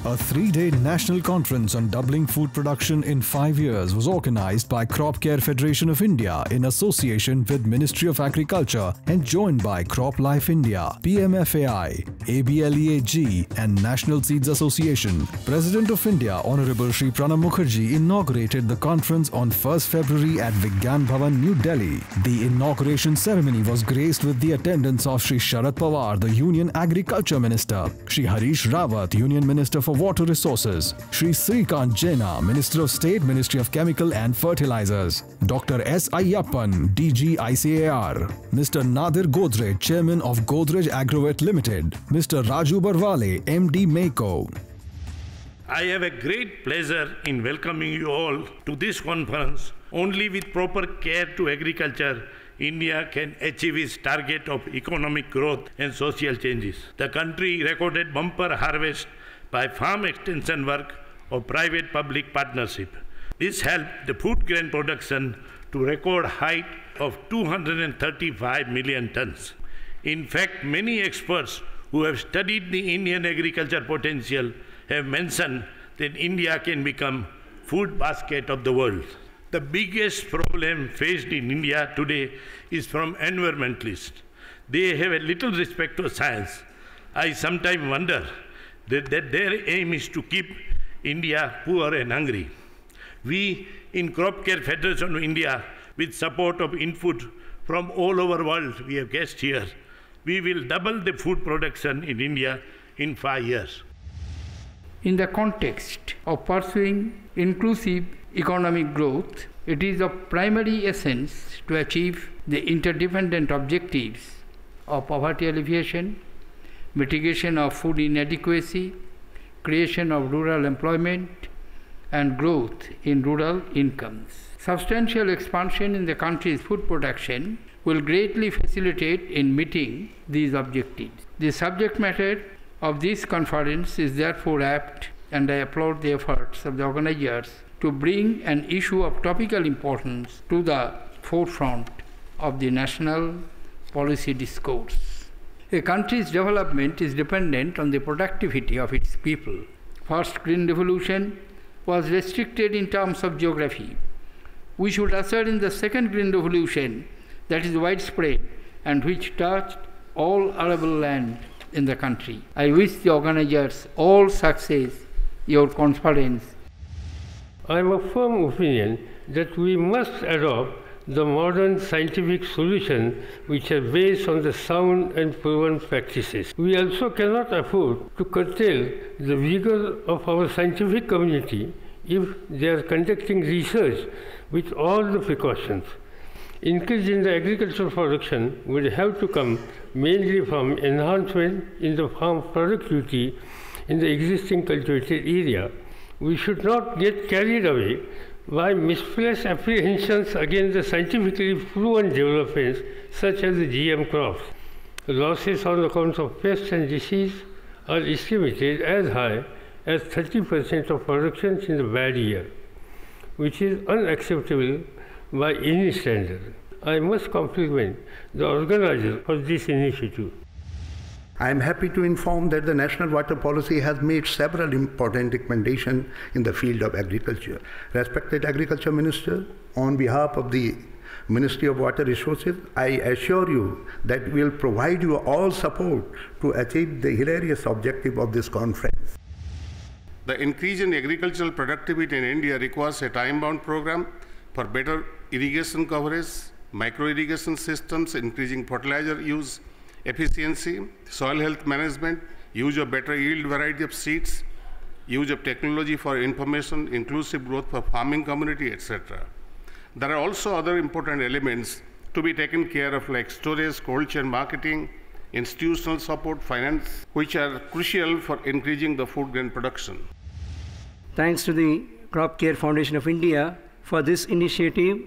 A 3-day national conference on doubling food production in 5 years was organized by Crop Care Federation of India in association with Ministry of Agriculture and joined by Crop Life India, PMFAI, ABLEAG and National Seeds Association. President of India Honorable Shri Pranab Mukherjee inaugurated the conference on 1st February at Vigyan Bhavan, New Delhi. The inauguration ceremony was graced with the attendance of Shri Sharad Pawar, the Union Agriculture Minister, Shri Harish Rawat, Union Minister for Water Resources, Shri Srikant Jaina, Minister of State, Ministry of Chemical and Fertilizers, Dr. S. Ayyappan, DG ICAR, Mr. Nadir Godrej, Chairman of Godrej Agrovet Limited, Mr. Raju Barwale, MD Mayco. I have a great pleasure in welcoming you all to this conference. Only with proper care to agriculture, India can achieve its target of economic growth and social changes. The country recorded bumper harvest by farm extension work of private-public partnership. This helped the food grain production to record height of 235 million tons. In fact, many experts who have studied the Indian agriculture potential have mentioned that India can become food basket of the world. The biggest problem faced in India today is from environmentalists. They have a little respect for science. I sometimes wonder that their aim is to keep India poor and hungry. We in Crop Care Federation of India, with support of input from all over the world, we have guests here, we will double the food production in India in 5 years. In the context of pursuing inclusive economic growth, it is of primary essence to achieve the interdependent objectives of poverty alleviation, mitigation of food inadequacy, creation of rural employment, and growth in rural incomes. Substantial expansion in the country's food production will greatly facilitate in meeting these objectives. The subject matter of this conference is therefore apt, and I applaud the efforts of the organizers to bring an issue of topical importance to the forefront of the national policy discourse. A country's development is dependent on the productivity of its people. First Green Revolution was restricted in terms of geography. We should usher in the Second Green Revolution that is widespread and which touched all arable land in the country. I wish the organizers all success, your conference. I am of firm opinion that we must adopt the modern scientific solution which are based on the sound and proven practices. We also cannot afford to curtail the vigor of our scientific community if they are conducting research with all the precautions. Increase in the agricultural production will have to come mainly from enhancement in the farm productivity in the existing cultivated area. We should not get carried away by misplaced apprehensions against the scientifically proven developments such as the GM crops. The losses on account of pests and disease are estimated as high as 30% of productions in the bad year, which is unacceptable by any standard. I must compliment the organizers for this initiative. I am happy to inform that the National Water Policy has made several important recommendations in the field of agriculture. Respected Agriculture Minister, on behalf of the Ministry of Water Resources, I assure you that we will provide you all support to achieve the hilarious objective of this conference. The increase in agricultural productivity in India requires a time-bound program for better irrigation coverage, micro-irrigation systems, increasing fertilizer use, efficiency, soil health management, use of better yield variety of seeds, use of technology for information, inclusive growth for farming community, etc. There are also other important elements to be taken care of like storage, cold chain marketing, institutional support, finance, which are crucial for increasing the food grain production. Thanks to the Crop Care Foundation of India for this initiative.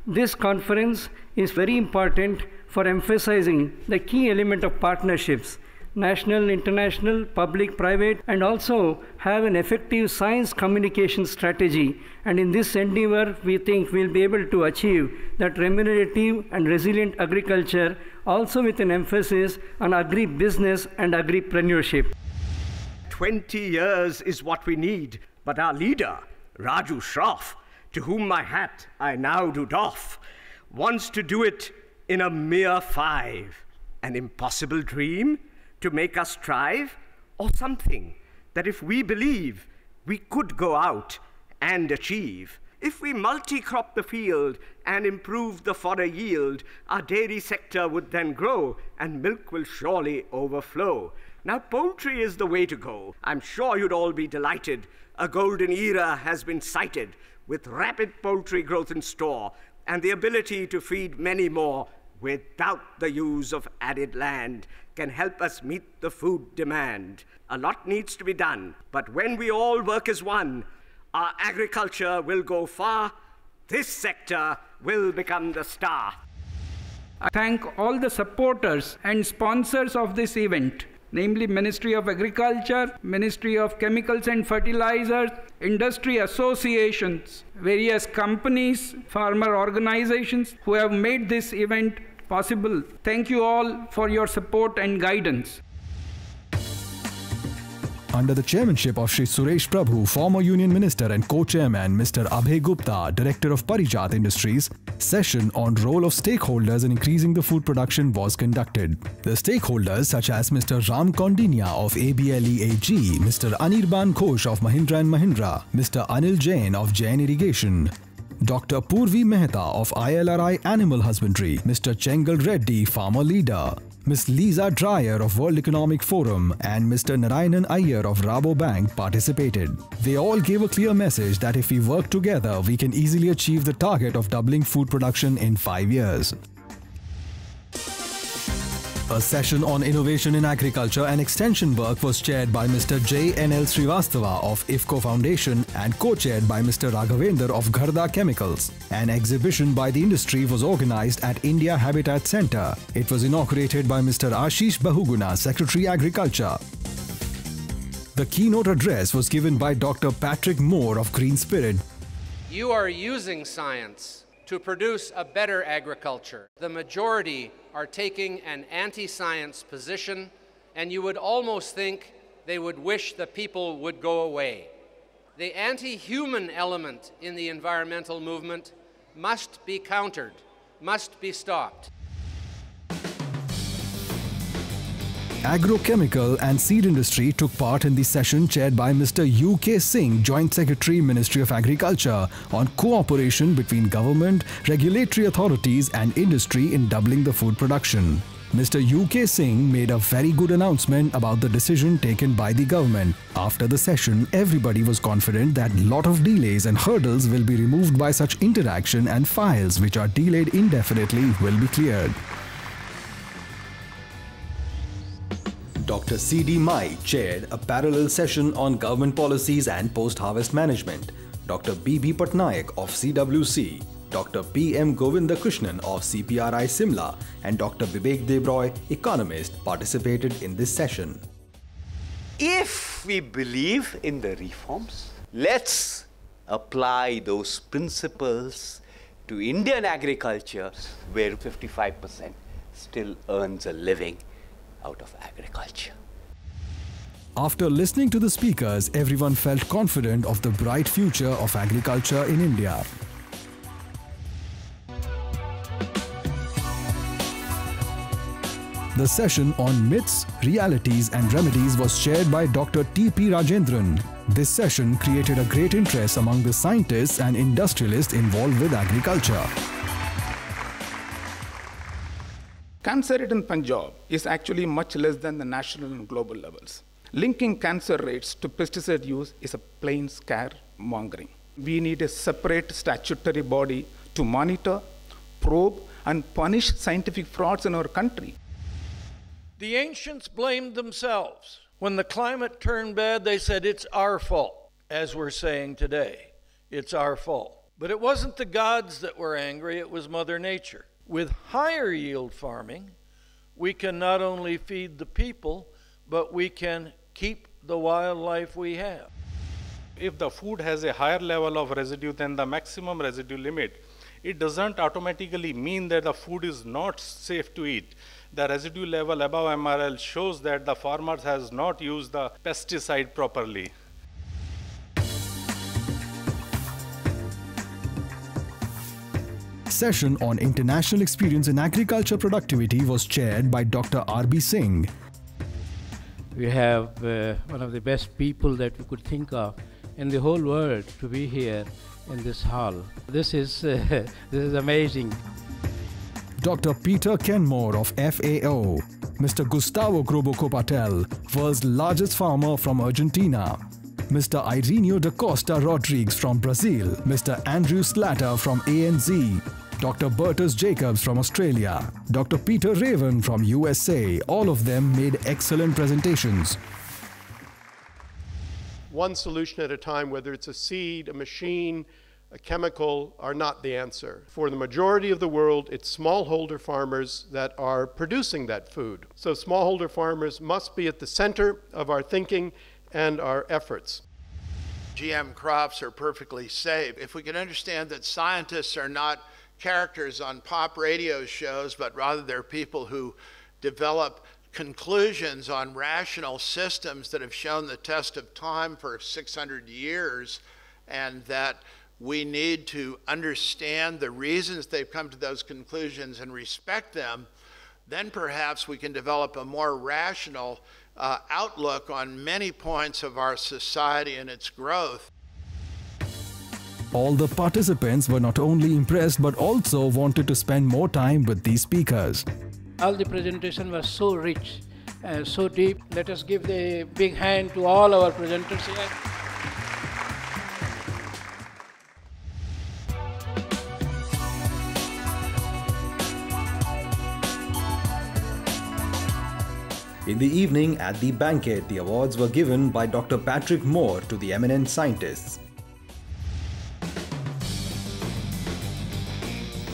This conference is very important for emphasizing the key element of partnerships, national, international, public, private, and also have an effective science communication strategy. And in this endeavor, we think we'll be able to achieve that remunerative and resilient agriculture, also with an emphasis on agri-business and agripreneurship. 20 years is what we need, but our leader, Raju Shroff, to whom my hat I now do doff, wants to do it in a mere 5. An impossible dream to make us strive, or something that if we believe, we could go out and achieve. If we multi-crop the field and improve the fodder yield, our dairy sector would then grow and milk will surely overflow. Now poultry is the way to go. I'm sure you'd all be delighted. A golden era has been sighted with rapid poultry growth in store and the ability to feed many more without the use of added land can help us meet the food demand. A lot needs to be done, but when we all work as one, our agriculture will go far. This sector will become the star. I thank all the supporters and sponsors of this event, namely Ministry of Agriculture, Ministry of Chemicals and Fertilizers, industry associations, various companies, farmer organizations who have made this event possible. Thank you all for your support and guidance. Under the chairmanship of Shri Suresh Prabhu, former Union Minister and co-chairman Mr. Abhay Gupta, Director of Parijat Industries, session on role of stakeholders in increasing the food production was conducted. The stakeholders such as Mr. Ram Kondinia of ABLE AG, Mr. Anirban Ghosh of Mahindra & Mahindra, Mr. Anil Jain of Jain Irrigation, Dr. Purvi Mehta of ILRI Animal Husbandry, Mr. Chengal Reddy, Farmer Leader, Ms. Lisa Dreyer of World Economic Forum and Mr. Narayanan Iyer of Rabobank participated. They all gave a clear message that if we work together, we can easily achieve the target of doubling food production in 5 years. A session on innovation in agriculture and extension work was chaired by Mr. J.N.L. Srivastava of IFCO Foundation and co-chaired by Mr. Raghavendra of Gharda Chemicals. An exhibition by the industry was organized at India Habitat Center. It was inaugurated by Mr. Ashish Bahuguna, Secretary Agriculture. The keynote address was given by Dr. Patrick Moore of Green Spirit. You are using science to produce a better agriculture. The majority are taking an anti-science position, and you would almost think they would wish the people would go away. The anti-human element in the environmental movement must be countered, must be stopped. Agrochemical and seed industry took part in the session chaired by Mr. U.K. Singh, Joint Secretary, Ministry of Agriculture, on cooperation between government, regulatory authorities and industry in doubling the food production. Mr. U.K. Singh made a very good announcement about the decision taken by the government. After the session, everybody was confident that a lot of delays and hurdles will be removed by such interaction and files which are delayed indefinitely will be cleared. Dr. C.D. Mai chaired a parallel session on government policies and post-harvest management. Dr. B.B. Patnaik of CWC, Dr. P.M. Govindakrishnan of CPRI Simla and Dr. Vivek Debroy, economist, participated in this session. If we believe in the reforms, let's apply those principles to Indian agriculture, where 55% still earns a living out of agriculture. After listening to the speakers, everyone felt confident of the bright future of agriculture in India. The session on myths, realities and remedies was chaired by Dr. T.P. Rajendran. This session created a great interest among the scientists and industrialists involved with agriculture. Cancer rate in Punjab is actually much less than the national and global levels. Linking cancer rates to pesticide use is a plain scaremongering. We need a separate statutory body to monitor, probe, and punish scientific frauds in our country. The ancients blamed themselves. When the climate turned bad, they said, it's our fault. As we're saying today, it's our fault. But it wasn't the gods that were angry, it was Mother Nature. With higher yield farming, we can not only feed the people, but we can keep the wildlife we have. If the food has a higher level of residue than the maximum residue limit, it doesn't automatically mean that the food is not safe to eat. The residue level above MRL shows that the farmers has not used the pesticide properly. Session on International Experience in Agriculture Productivity was chaired by Dr. R.B. Singh. We have one of the best people that we could think of in the whole world to be here in this hall. This is amazing. Dr. Peter Kenmore of FAO, Mr. Gustavo Groboco-Patel, world's largest farmer from Argentina, Mr. Ireneo da Costa Rodrigues from Brazil, Mr. Andrew Slatter from ANZ, Dr. Bertus Jacobs from Australia, Dr. Peter Raven from USA, all of them made excellent presentations. One solution at a time, whether it's a seed, a machine, a chemical, are not the answer. For the majority of the world, it's smallholder farmers that are producing that food. So smallholder farmers must be at the center of our thinking and our efforts. GM crops are perfectly safe. If we can understand that scientists are not characters on pop radio shows, but rather they're people who develop conclusions on rational systems that have shown the test of time for 600 years, and that we need to understand the reasons they've come to those conclusions and respect them, then perhaps we can develop a more rational outlook on many points of our society and its growth. All the participants were not only impressed but also wanted to spend more time with these speakers. All the presentation was so rich and so deep. Let us give the big hand to all our presenters here. In the evening at the banquet, the awards were given by Dr. Patrick Moore to the eminent scientists.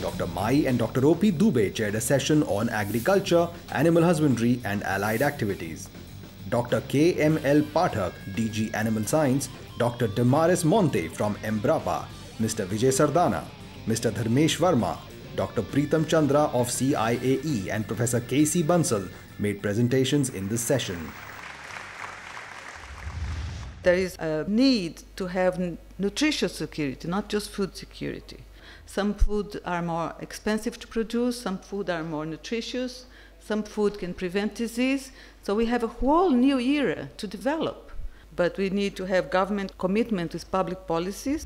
Dr. Mai and Dr. O.P. Dubey chaired a session on agriculture, animal husbandry and allied activities. Dr. K.M.L. Pathak, DG Animal Science, Dr. Damaris Monte from Embrapa, Mr. Vijay Sardana, Mr. Dharmesh Verma, Dr. Preetam Chandra of CIAE and Professor K.C. Bansal made presentations in this session. There is a need to have nutritious security, not just food security. Some food are more expensive to produce, some food are more nutritious, some food can prevent disease. So we have a whole new era to develop. But we need to have government commitment with public policies.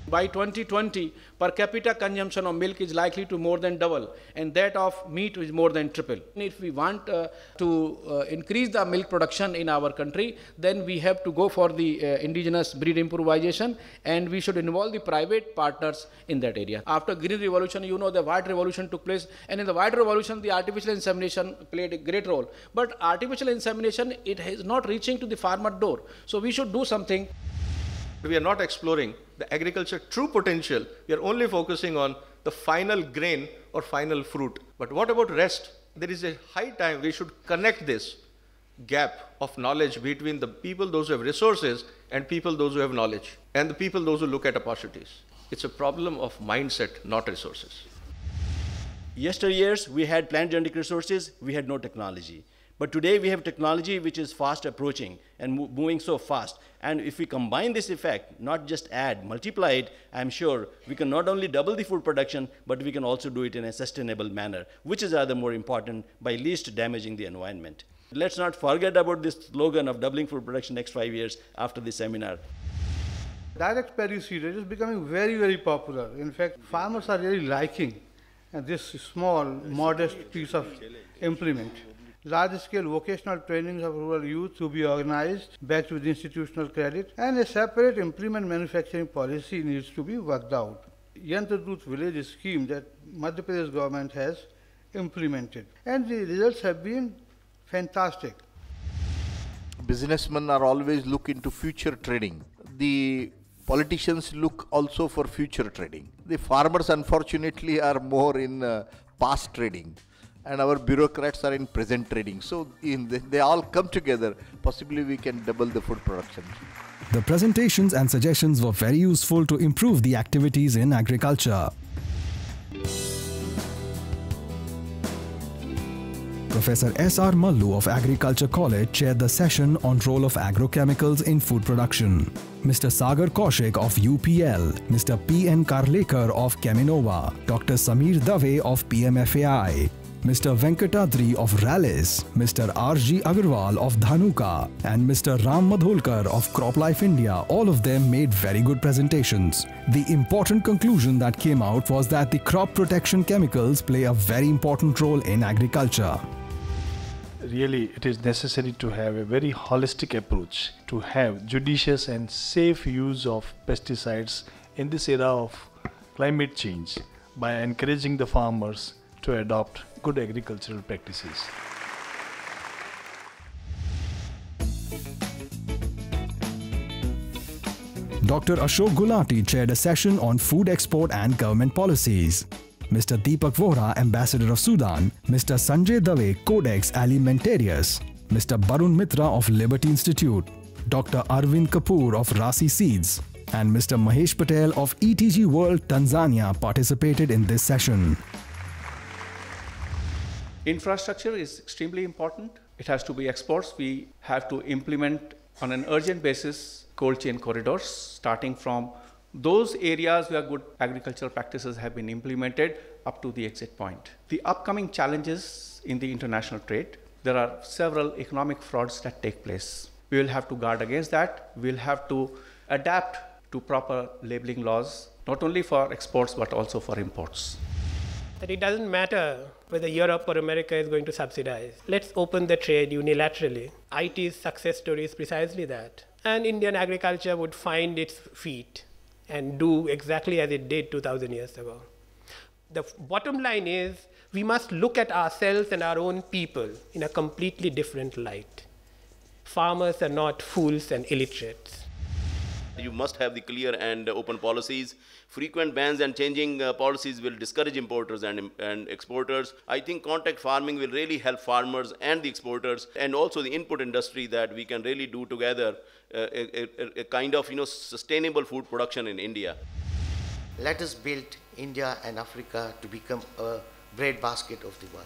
By 2020, per capita consumption of milk is likely to more than double, and that of meat is more than triple. If we want to increase the milk production in our country, then we have to go for the indigenous breed improvisation, and we should involve the private partners in that area. After Green Revolution, you know, the White Revolution took place, and in the White Revolution, the artificial insemination played a great role. But artificial insemination, it is not reaching to the farmer door. So we should do something. We are not exploring the agriculture true potential. We are only focusing on the final grain or final fruit. But what about rest? There is a high time we should connect this gap of knowledge between the people, those who have resources, and people, those who have knowledge, and the people, those who look at opportunities. It's a problem of mindset, not resources. Yesteryears, we had plant genetic resources, we had no technology. But today we have technology which is fast approaching and moving so fast. And if we combine this effect, not just add, multiply it, I'm sure we can not only double the food production, but we can also do it in a sustainable manner, which is rather more important by least damaging the environment. Let's not forget about this slogan of doubling food production next 5 years after the seminar. Direct paddy seeded is becoming very, very popular. In fact, farmers are really liking this small, modest piece of implement. Large-scale vocational trainings of rural youth to be organized, backed with institutional credit, and a separate implement manufacturing policy needs to be worked out. Yantradut village scheme that Madhya Pradesh government has implemented, and the results have been fantastic. Businessmen are always look into future trading. The politicians look also for future trading. The farmers, unfortunately, are more in past trading. And our bureaucrats are in present trading. So they all come together. Possibly we can double the food production. The presentations and suggestions were very useful to improve the activities in agriculture. Professor S.R. Mallu of Agriculture College chaired the session on role of agrochemicals in food production. Mr. Sagar Kaushik of UPL, Mr. P.N. Karlekar of Keminova, Dr. Sameer Dave of PMFAI, Mr. Venkatadri of Rallis, Mr. R.G. Agarwal of Dhanuka, and Mr. Ram Madholkar of CropLife India, all of them made very good presentations. The important conclusion that came out was that the crop protection chemicals play a very important role in agriculture. Really, it is necessary to have a very holistic approach to have judicious and safe use of pesticides in this era of climate change by encouraging the farmers to adopt good agricultural practices. Dr. Ashok Gulati chaired a session on food export and government policies. Mr. Deepak Vohra, Ambassador of Sudan, Mr. Sanjay Dave, Codex Alimentarius, Mr. Barun Mitra of Liberty Institute, Dr. Arvind Kapoor of Rasi Seeds, and Mr. Mahesh Patel of ETG World Tanzania participated in this session. Infrastructure is extremely important. It has to be exports. We have to implement on an urgent basis cold chain corridors, starting from those areas where good agricultural practices have been implemented up to the exit point. The upcoming challenges in the international trade, there are several economic frauds that take place. We will have to guard against that. We will have to adapt to proper labeling laws, not only for exports but also for imports. That it doesn't matter whether Europe or America is going to subsidize. Let's open the trade unilaterally. IT's success story is precisely that. And Indian agriculture would find its feet and do exactly as it did 2,000 years ago. The bottom line is we must look at ourselves and our own people in a completely different light. Farmers are not fools and illiterates. You must have the clear and open policies. Frequent bans and changing policies will discourage importers and exporters. I think contact farming will really help farmers and the exporters and also the input industry, that we can really do together a kind of sustainable food production in India. Let us build India and Africa to become a breadbasket of the world.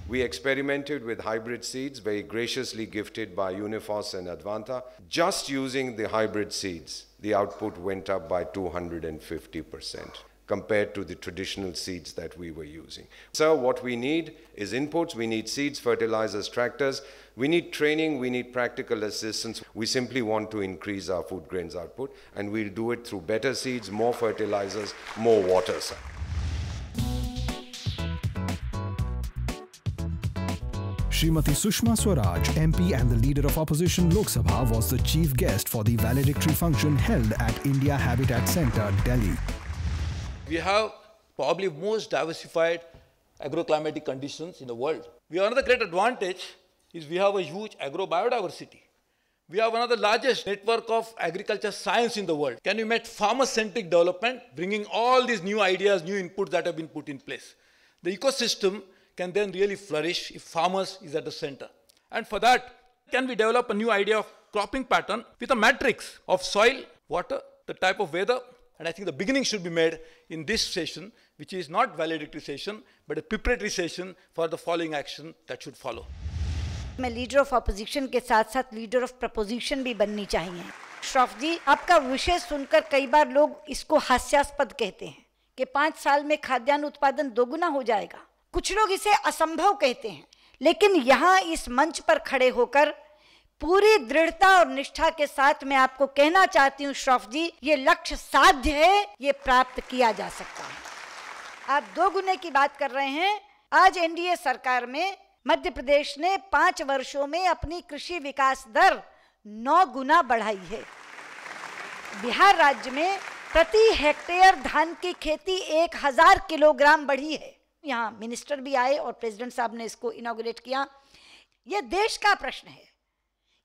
We experimented with hybrid seeds, very graciously gifted by Unifos and Advanta. Just using the hybrid seeds, the output went up by 250% compared to the traditional seeds that we were using. So what we need is inputs. We need seeds, fertilizers, tractors. We need training. We need practical assistance. We simply want to increase our food grains output, and we'll do it through better seeds, more fertilizers, more water. Srimati Sushma Swaraj, MP and the Leader of Opposition Lok Sabha, was the chief guest for the valedictory function held at India Habitat Centre, Delhi. We have probably most diversified agroclimatic conditions in the world. We have another great advantage is we have a huge agrobiodiversity. We have one of the largest network of agriculture science in the world. Can you imagine farmer-centric development, bringing all these new ideas, new inputs that have been put in place? The ecosystem can then really flourish if farmers is at the center. And for that, can we develop a new idea of cropping pattern with a matrix of soil, water, the type of weather? And I think the beginning should be made in this session, which is not valedictory session, but a preparatory session for the following action that should follow. मैं leader of opposition के साथ साथ leader of preposition भी बननी चाहिए। श्रॉफ जी, आपका विषय सुनकर कई बार लोग इसको हास्यास्पद कहते हैं कि 5 साल में खाद्यान्न उत्पादन दोगुना हो जाएगा। कुछ लोग इसे असंभव कहते हैं, लेकिन यहाँ इस मंच पर खड़े होकर पूरी दृढ़ता और निष्ठा के साथ मैं आपको कहना चाहती हूँ श्रॉफ जी, ये लक्ष्य साध्य है, ये प्राप्त किया जा सकता है। आप 2 गुने की बात कर रहे हैं। आज एनडीए सरकार में मध्य प्रदेश ने 5 वर्षों में अपनी कृषि विकास दर 9 गुना बढ़ाई है। बिहार राज्य में प्रति हेक्टेयर धान की खेती 1000 किलोग्राम बढ़ी है। यहाँ मिनिस्टर भी आए और प्रेसिडेंट साहब ने इसको इनॉग्रेट किया। ये देश का प्रश्न है,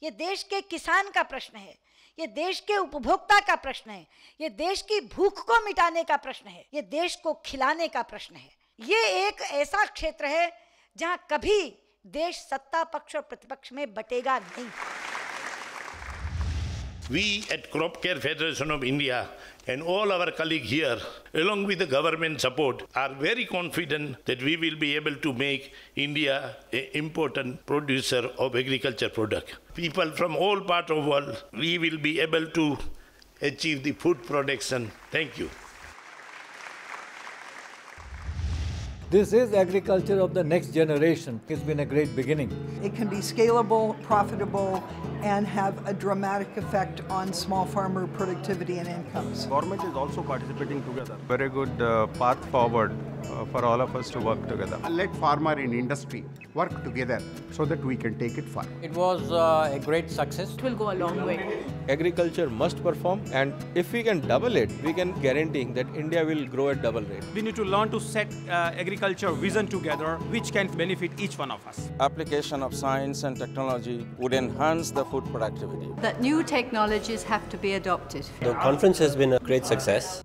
ये देश के किसान का प्रश्न है, ये देश के उपभोक्ता का प्रश्न है, ये देश की भूख को मिटाने का प्रश्न है, ये देश को खिलाने का प्रश्न है। ये एक ऐसा क्षेत्र है जहां कभी देश सत्ता पक्ष और प्रतिपक्ष में बटेगा नहीं। We at Crop Care Federation of India and all our colleagues here, along with the government support, are very confident that we will be able to make India an important producer of agriculture product. People from all parts of the world, we will be able to achieve the food production. Thank you. This is agriculture of the next generation. It's been a great beginning. It can be scalable, profitable, and have a dramatic effect on small farmer productivity and incomes. Government is also participating together. Very good path forward for all of us to work together. Let farmer and industry work together so that we can take it far. It was a great success. It will go a long way. Agriculture must perform, and if we can double it, we can guarantee that India will grow at double rate. We need to learn to set agriculture vision together, which can benefit each one of us. Application of science and technology would enhance the food productivity. That new technologies have to be adopted. The conference has been a great success.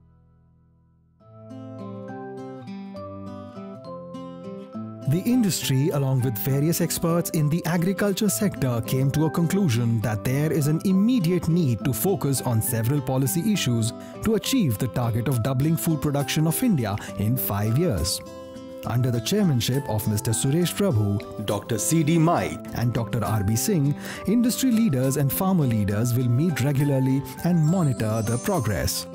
The industry, along with various experts in the agriculture sector, came to a conclusion that there is an immediate need to focus on several policy issues to achieve the target of doubling food production of India in 5 years. Under the chairmanship of Mr. Suresh Prabhu, Dr. C.D. Mai and Dr. R.B. Singh, industry leaders and farmer leaders will meet regularly and monitor the progress.